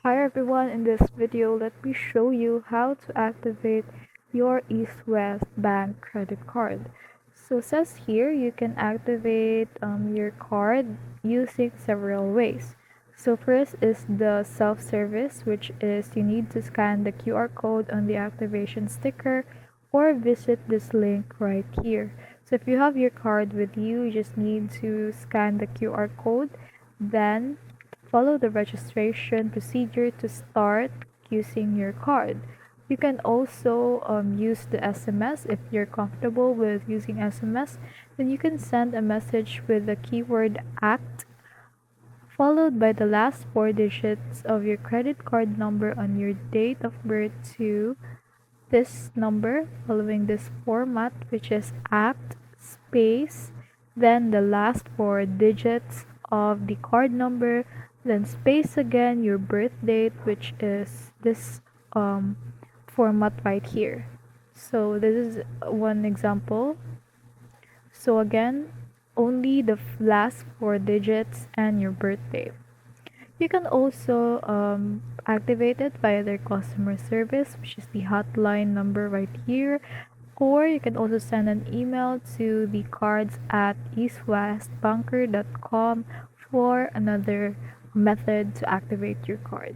Hi everyone, in this video let me show you how to activate your East West Bank credit card. So it says here you can activate your card using several ways. So first is the self-service, which is you need to scan the QR code on the activation sticker or visit this link right here. So if you have your card with you, you just need to scan the QR code, then follow the registration procedure to start using your card. You can also use the SMS if you're comfortable with using SMS. Then you can send a message with the keyword ACT followed by the last four digits of your credit card number on your date of birth to this number following this format, which is ACT space, then the last four digits of the card number, then space again your birth date, which is this um, format right here. So this is one example. So again, only the last four digits and your birthday. You can also activate it via their customer service, which is the hotline number right here, or you can also send an email to the cards at eastwestbanker.com for another method to activate your card.